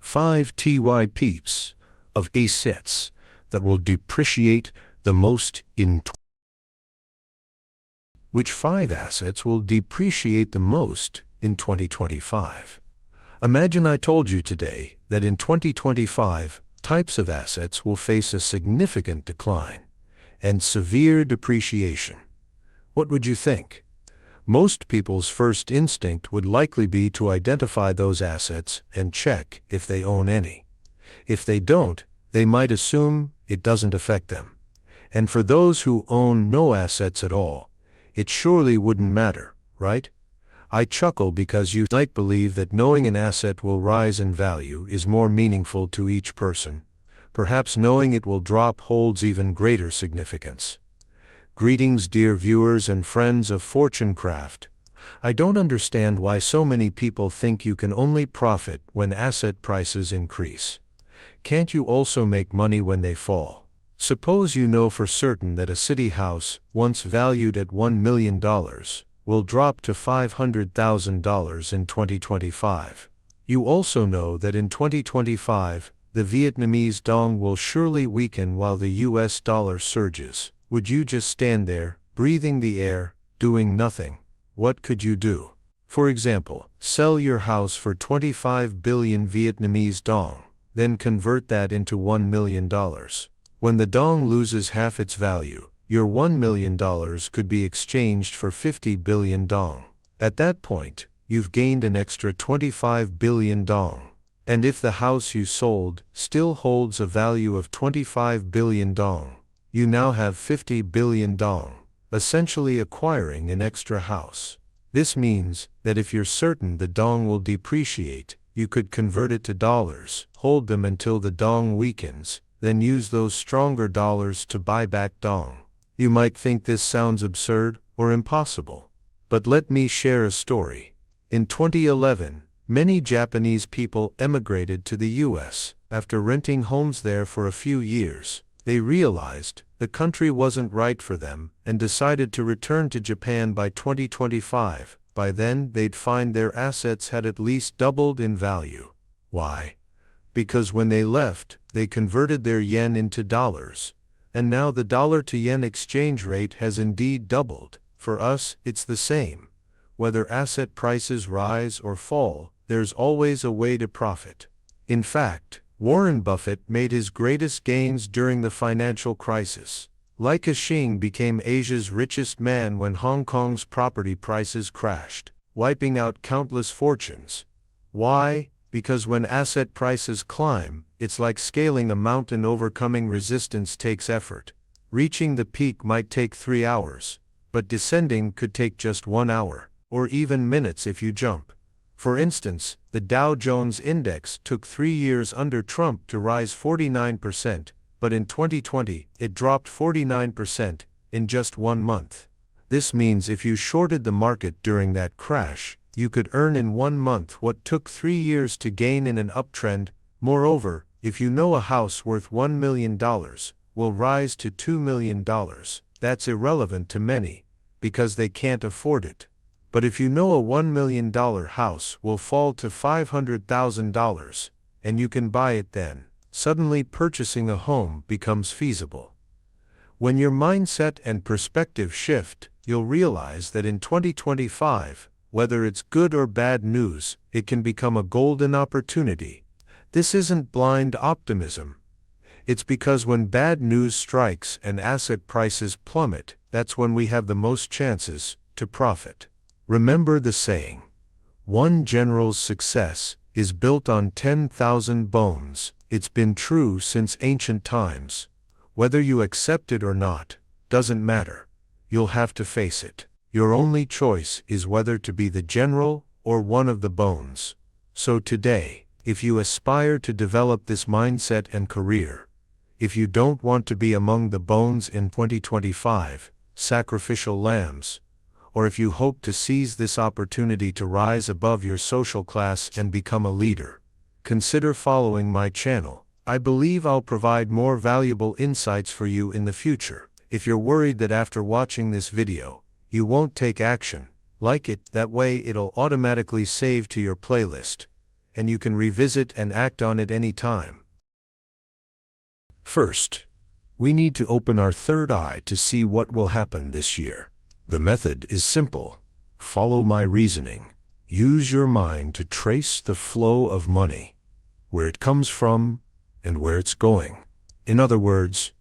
5 types of assets that will depreciate the most in Which 5 assets will depreciate the most in 2025? Imagine I told you today that in 2025, types of assets will face a significant decline and severe depreciation. What would you think? Most people's first instinct would likely be to identify those assets and check if they own any. If they don't, they might assume it doesn't affect them. And for those who own no assets at all, it surely wouldn't matter, right? I chuckle because you might believe that knowing an asset will rise in value is more meaningful to each person. Perhaps knowing it will drop holds even greater significance. Greetings, dear viewers and friends of FortuneCraft. I don't understand why so many people think you can only profit when asset prices increase. Can't you also make money when they fall? Suppose you know for certain that a city house, once valued at $1 million, will drop to $500,000 in 2025. You also know that in 2025, the Vietnamese dong will surely weaken while the US dollar surges. Would you just stand there, breathing the air, doing nothing? What could you do? For example, sell your house for 25 billion Vietnamese dong, then convert that into $1 million. When the dong loses half its value, your $1 million could be exchanged for 50 billion dong. At that point, you've gained an extra 25 billion dong. And if the house you sold still holds a value of 25 billion dong, you now have 50 billion dong, essentially acquiring an extra house. This means that if you're certain the dong will depreciate, you could convert it to dollars, hold them until the dong weakens, then use those stronger dollars to buy back dong. You might think this sounds absurd or impossible. But let me share a story. In 2011, many Japanese people emigrated to the US. After renting homes there for a few years, they realized the country wasn't right for them and decided to return to Japan by 2025. By then, they'd find their assets had at least doubled in value. Why? Because when they left, they converted their yen into dollars. And now the dollar to yen exchange rate has indeed doubled. For us, it's the same. Whether asset prices rise or fall, there's always a way to profit. In fact, Warren Buffett made his greatest gains during the financial crisis. Lai Ka-shing became Asia's richest man when Hong Kong's property prices crashed, wiping out countless fortunes. Why? Because when asset prices climb, it's like scaling a mountain. Overcoming resistance takes effort. Reaching the peak might take 3 hours, but descending could take just 1 hour, or even minutes if you jump. For instance, the Dow Jones Index took 3 years under Trump to rise 49%, but in 2020, it dropped 49% in just 1 month. This means if you shorted the market during that crash, you could earn in 1 month what took 3 years to gain in an uptrend. Moreover, if you know a house worth $1 million will rise to $2 million, that's irrelevant to many, because they can't afford it. But if you know a $1 million house will fall to $500,000, and you can buy it then, suddenly purchasing a home becomes feasible. When your mindset and perspective shift, you'll realize that in 2025, whether it's good or bad news, it can become a golden opportunity. This isn't blind optimism. It's because when bad news strikes and asset prices plummet, that's when we have the most chances to profit. Remember the saying, one general's success is built on 10,000 bones. It's been true since ancient times. Whether you accept it or not, doesn't matter. You'll have to face it. Your only choice is whether to be the general or one of the bones. So today, if you aspire to develop this mindset and career, if you don't want to be among the bones in 2025, sacrificial lambs, or if you hope to seize this opportunity to rise above your social class and become a leader, consider following my channel. I believe I'll provide more valuable insights for you in the future. If you're worried that after watching this video, you won't take action, like it, that way it'll automatically save to your playlist. and you can revisit and act on it any time. First, we need to open our third eye to see what will happen this year. The method is simple. Follow my reasoning. Use your mind to trace the flow of money, where it comes from and where it's going. In other words,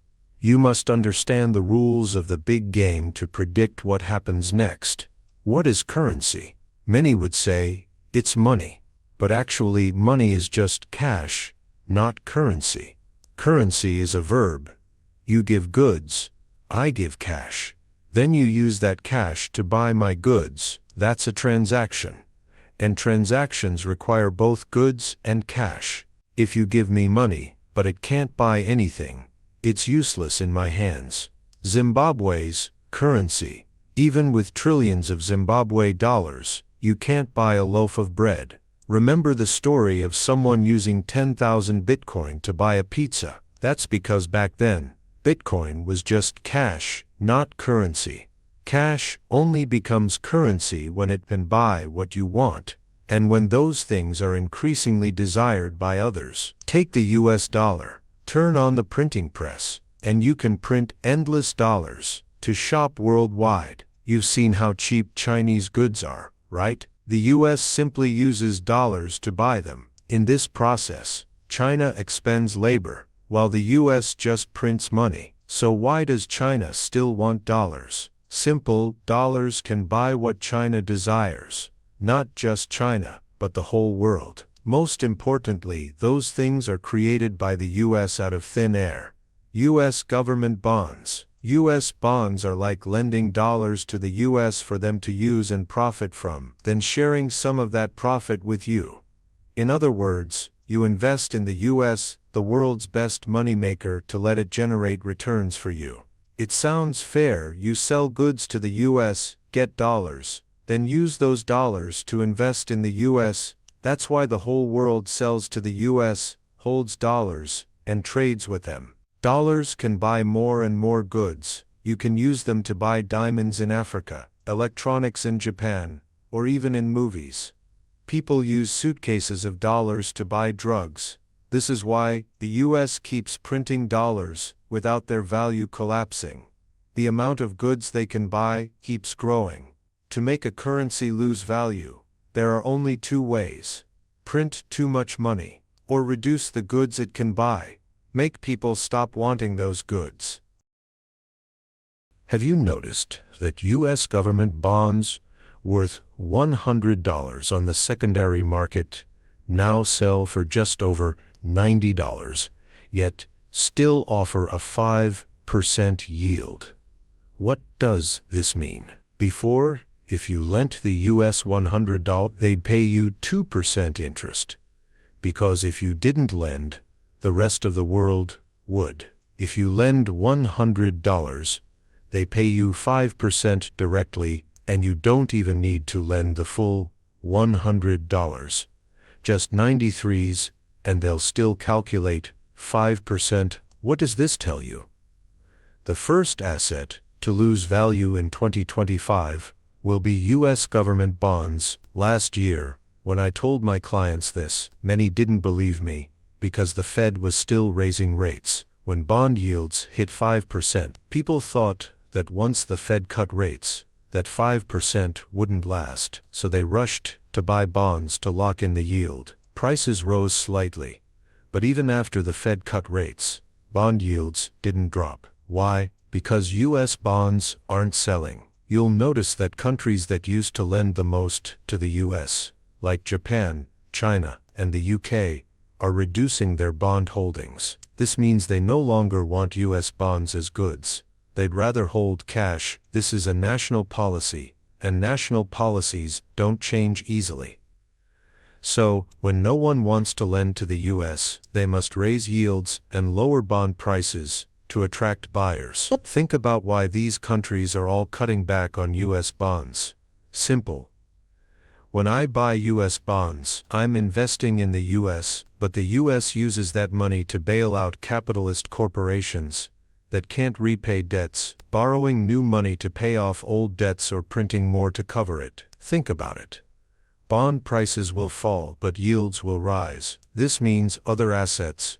you must understand the rules of the big game to predict what happens next. What is currency? Many would say, it's money. But actually, money is just cash, not currency. Currency is a verb. You give goods, I give cash. Then you use that cash to buy my goods. That's a transaction. And transactions require both goods and cash. If you give me money, but it can't buy anything, it's useless in my hands. Zimbabwe's currency. Even with trillions of Zimbabwe dollars, you can't buy a loaf of bread. Remember the story of someone using 10,000 Bitcoin to buy a pizza. That's because back then, Bitcoin was just cash, not currency. Cash only becomes currency when it can buy what you want, and when those things are increasingly desired by others. Take the US dollar. Turn on the printing press, and you can print endless dollars to shop worldwide. You've seen how cheap Chinese goods are, right? The US simply uses dollars to buy them. In this process, China expends labor, while the US just prints money. So why does China still want dollars? Simple, dollars can buy what China desires. Not just China, but the whole world. Most importantly, those things are created by the US out of thin air. US government bonds. US bonds are like lending dollars to the US for them to use and profit from, then sharing some of that profit with you. In other words, you invest in the US, the world's best moneymaker, to let it generate returns for you. It sounds fair. You sell goods to the US, get dollars, then use those dollars to invest in the US. That's why the whole world sells to the US, holds dollars, and trades with them. Dollars can buy more and more goods. You can use them to buy diamonds in Africa, electronics in Japan, or even in movies. People use suitcases of dollars to buy drugs. This is why the US keeps printing dollars without their value collapsing. The amount of goods they can buy keeps growing. To make a currency lose value, there are only two ways: print too much money, or reduce the goods it can buy. Make people stop wanting those goods. Have you noticed that US government bonds worth $100 on the secondary market now sell for just over $90, yet still offer a 5% yield? What does this mean? Before, if you lent the US $100, they'd pay you 2% interest, because if you didn't lend, the rest of the world would. If you lend $100, they pay you 5% directly, and you don't even need to lend the full $100, just 93s, and they'll still calculate 5%. What does this tell you? The first asset to lose value in 2025 will be US government bonds. Last year, when I told my clients this, many didn't believe me, because the Fed was still raising rates. When bond yields hit 5%, people thought that once the Fed cut rates, that 5% wouldn't last, so they rushed to buy bonds to lock in the yield. Prices rose slightly, but even after the Fed cut rates, bond yields didn't drop. Why? Because US bonds aren't selling. You'll notice that countries that used to lend the most to the US, like Japan, China, and the UK, are reducing their bond holdings. This means they no longer want US bonds as goods. They'd rather hold cash. This is a national policy, and national policies don't change easily. So, when no one wants to lend to the US, they must raise yields and lower bond prices to attract buyers. Think about why these countries are all cutting back on US bonds. Simple. When I buy US bonds, I'm investing in the US, but the US uses that money to bail out capitalist corporations that can't repay debts, borrowing new money to pay off old debts or printing more to cover it. Think about it. Bond prices will fall but yields will rise. This means other assets,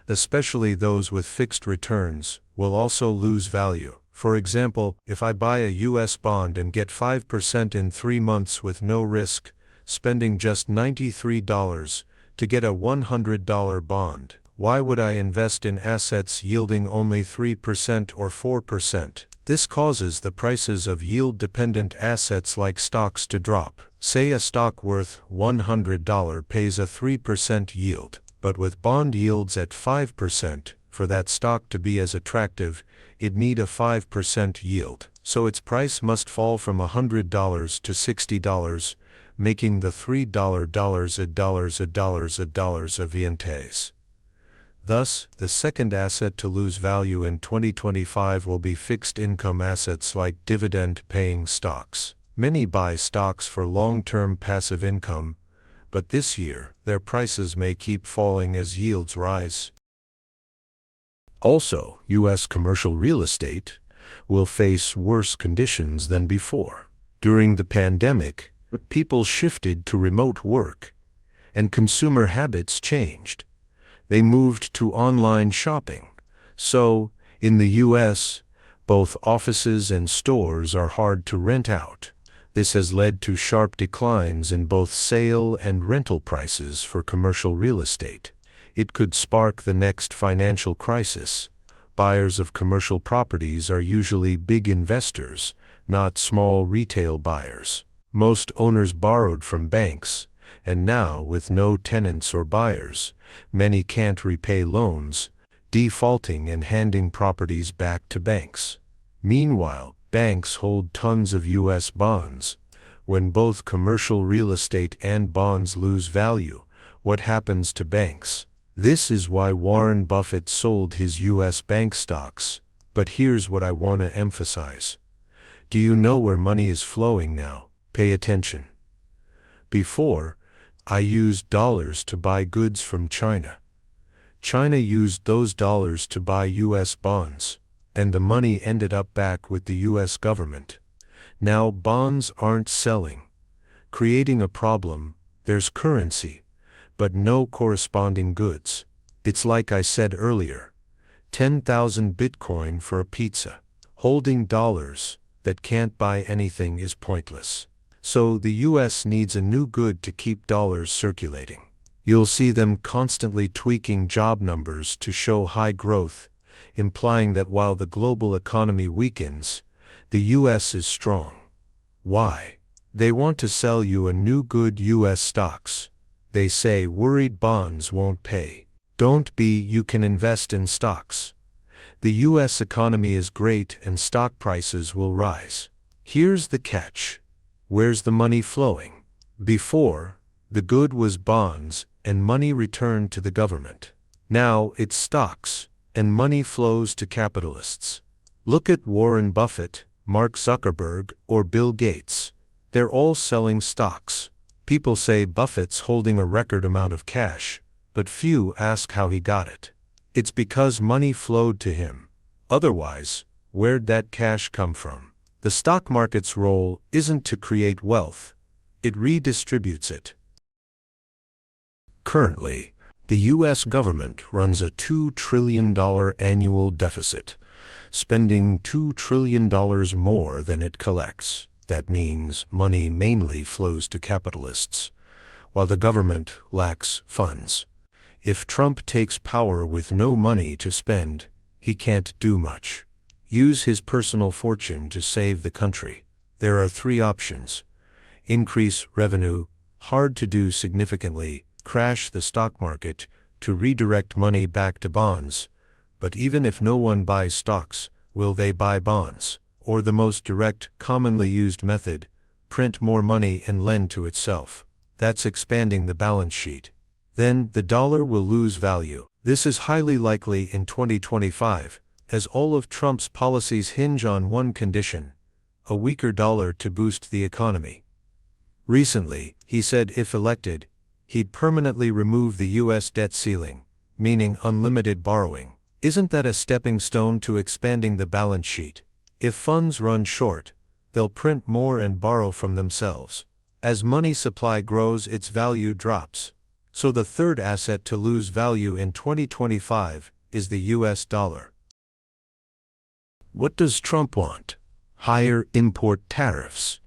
especially those with fixed returns, will also lose value. For example, if I buy a US bond and get 5% in 3 months with no risk, spending just $93 to get a $100 bond, why would I invest in assets yielding only 3% or 4%? This causes the prices of yield-dependent assets like stocks to drop. Say a stock worth $100 pays a 3% yield, but with bond yields at 5%, for that stock to be as attractive, it need a 5% yield. So its price must fall from $100 to $60, making the $3 of vientes. Thus, the second asset to lose value in 2025 will be fixed income assets like dividend-paying stocks. Many buy stocks for long-term passive income, but this year, their prices may keep falling as yields rise. Also, U.S. commercial real estate will face worse conditions than before. During the pandemic, people shifted to remote work, and consumer habits changed. They moved to online shopping. So, in the U.S., both offices and stores are hard to rent out. This has led to sharp declines in both sale and rental prices for commercial real estate. It could spark the next financial crisis. Buyers of commercial properties are usually big investors, not small retail buyers. Most owners borrowed from banks, and now, with no tenants or buyers, many can't repay loans, defaulting and handing properties back to banks. Meanwhile, banks hold tons of U.S. bonds. When both commercial real estate and bonds lose value, what happens to banks? This is why Warren Buffett sold his U.S. bank stocks. But here's what I want to emphasize. Do you know where money is flowing now? Pay attention. Before, I used dollars to buy goods from China. China used those dollars to buy U.S. bonds, and the money ended up back with the U.S. government. Now bonds aren't selling, creating a problem. There's currency, but no corresponding goods. It's like I said earlier, 10,000 Bitcoin for a pizza. Holding dollars that can't buy anything is pointless. So the U.S. needs a new good to keep dollars circulating. You'll see them constantly tweaking job numbers to show high growth, implying that while the global economy weakens, the U.S. is strong. Why? They want to sell you a new good U.S. stocks. They say worried bonds won't pay. Don't be, you can invest in stocks. The U.S. economy is great and stock prices will rise. Here's the catch. Where's the money flowing? Before, the good was bonds and money returned to the government. Now it's stocks and money flows to capitalists. Look at Warren Buffett, Mark Zuckerberg, or Bill Gates. They're all selling stocks. People say Buffett's holding a record amount of cash, but few ask how he got it. It's because money flowed to him. Otherwise, where'd that cash come from? The stock market's role isn't to create wealth. It redistributes it. Currently, the U.S. government runs a $2 trillion annual deficit, spending $2 trillion more than it collects. That means money mainly flows to capitalists, while the government lacks funds. If Trump takes power with no money to spend, he can't do much. Use his personal fortune to save the country. There are 3 options. Increase revenue, hard to do significantly, crash the stock market, to redirect money back to bonds. But even if no one buys stocks, will they buy bonds? Or the most direct, commonly used method, print more money and lend to itself. That's expanding the balance sheet. Then the dollar will lose value. This is highly likely in 2025, as all of Trump's policies hinge on one condition: a weaker dollar to boost the economy. Recently, he said if elected, he'd permanently remove the U.S. debt ceiling, meaning unlimited borrowing. Isn't that a stepping stone to expanding the balance sheet? If funds run short, they'll print more and borrow from themselves. As money supply grows, its value drops. So the third asset to lose value in 2025 is the US dollar. What does Trump want? Higher import tariffs.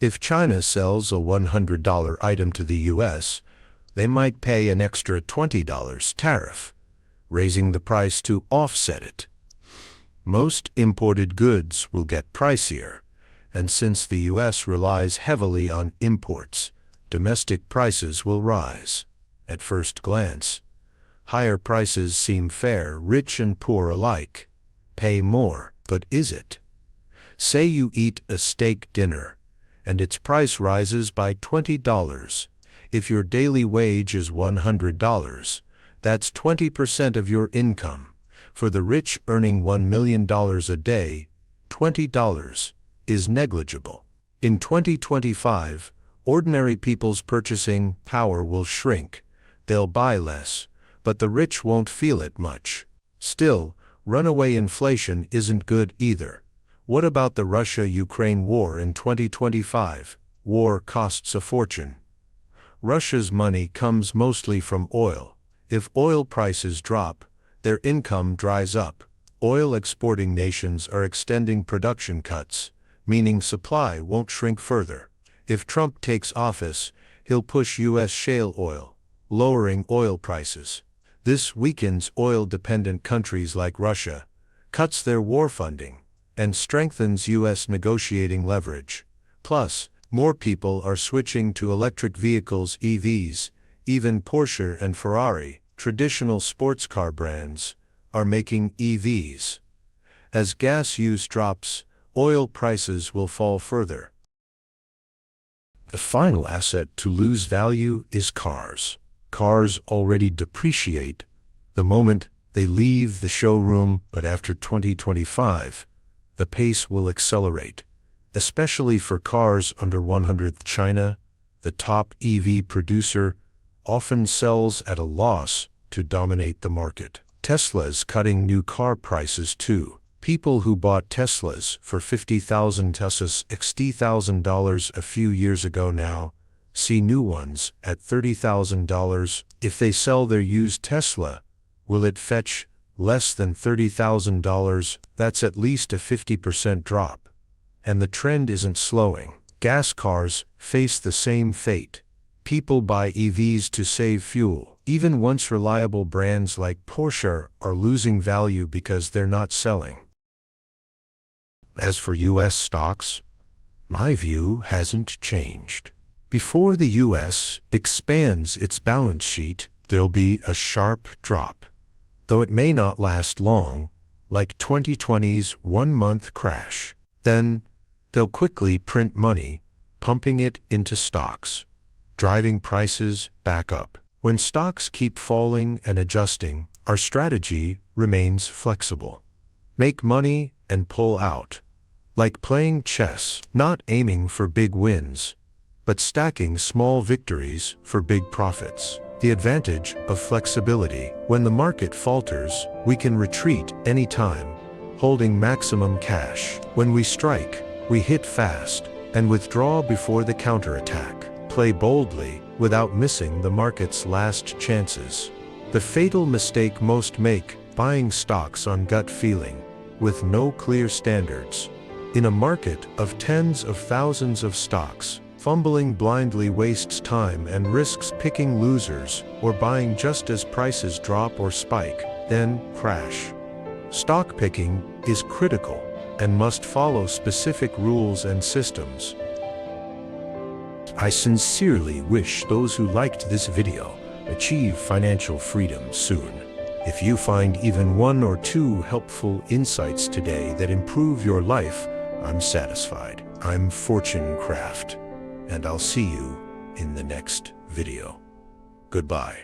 If China sells a $100 item to the US, they might pay an extra $20 tariff, raising the price to offset it. Most imported goods will get pricier, and since the US relies heavily on imports, domestic prices will rise. At first glance, higher prices seem fair. Rich and poor alike pay more, but is it? Say you eat a steak dinner, and its price rises by $20. If your daily wage is $100, that's 20% of your income. For the rich earning $1 million a day, $20 is negligible. In 2025, ordinary people's purchasing power will shrink. They'll buy less, but the rich won't feel it much. Still, runaway inflation isn't good either. What about the Russia-Ukraine war in 2025? War costs a fortune. Russia's money comes mostly from oil. If oil prices drop, their income dries up. Oil exporting nations are extending production cuts, meaning supply won't shrink further. If Trump takes office, he'll push U.S. shale oil, lowering oil prices. This weakens oil-dependent countries like Russia, cuts their war funding, and strengthens U.S. negotiating leverage. Plus, more people are switching to electric vehicles, EVs. Even Porsche and Ferrari, traditional sports car brands, are making EVs. As gas use drops, oil prices will fall further. The final asset to lose value is cars. Cars already depreciate the moment they leave the showroom, but after 2025, the pace will accelerate, especially for cars under 100. China, the top EV producer, often sells at a loss to dominate the market. Tesla's cutting new car prices too. People who bought Teslas for $50,000 to $60,000 a few years ago now see new ones at $30,000. If they sell their used Tesla, will it fetch less than $30,000? That's at least a 50% drop. And the trend isn't slowing. Gas cars face the same fate. People buy EVs to save fuel. Even once reliable brands like Porsche are losing value because they're not selling. As for U.S. stocks, my view hasn't changed. Before the U.S. expands its balance sheet, there'll be a sharp drop. Though it may not last long, like 2020's one-month crash. Then, they'll quickly print money, pumping it into stocks, driving prices back up. When stocks keep falling and adjusting, our strategy remains flexible. Make money and pull out. Like playing chess, not aiming for big wins, but stacking small victories for big profits. The advantage of flexibility. When the market falters, we can retreat anytime, holding maximum cash. When we strike, we hit fast and withdraw before the counterattack. Play boldly without missing the market's last chances. The fatal mistake most make: buying stocks on gut feeling, with no clear standards. In a market of tens of thousands of stocks, fumbling blindly wastes time and risks picking losers or buying just as prices drop or spike, then crash. Stock picking is critical and must follow specific rules and systems. I sincerely wish those who liked this video achieve financial freedom soon. If you find even one or two helpful insights today that improve your life, I'm satisfied. I'm FortuneCraft, and I'll see you in the next video. Goodbye.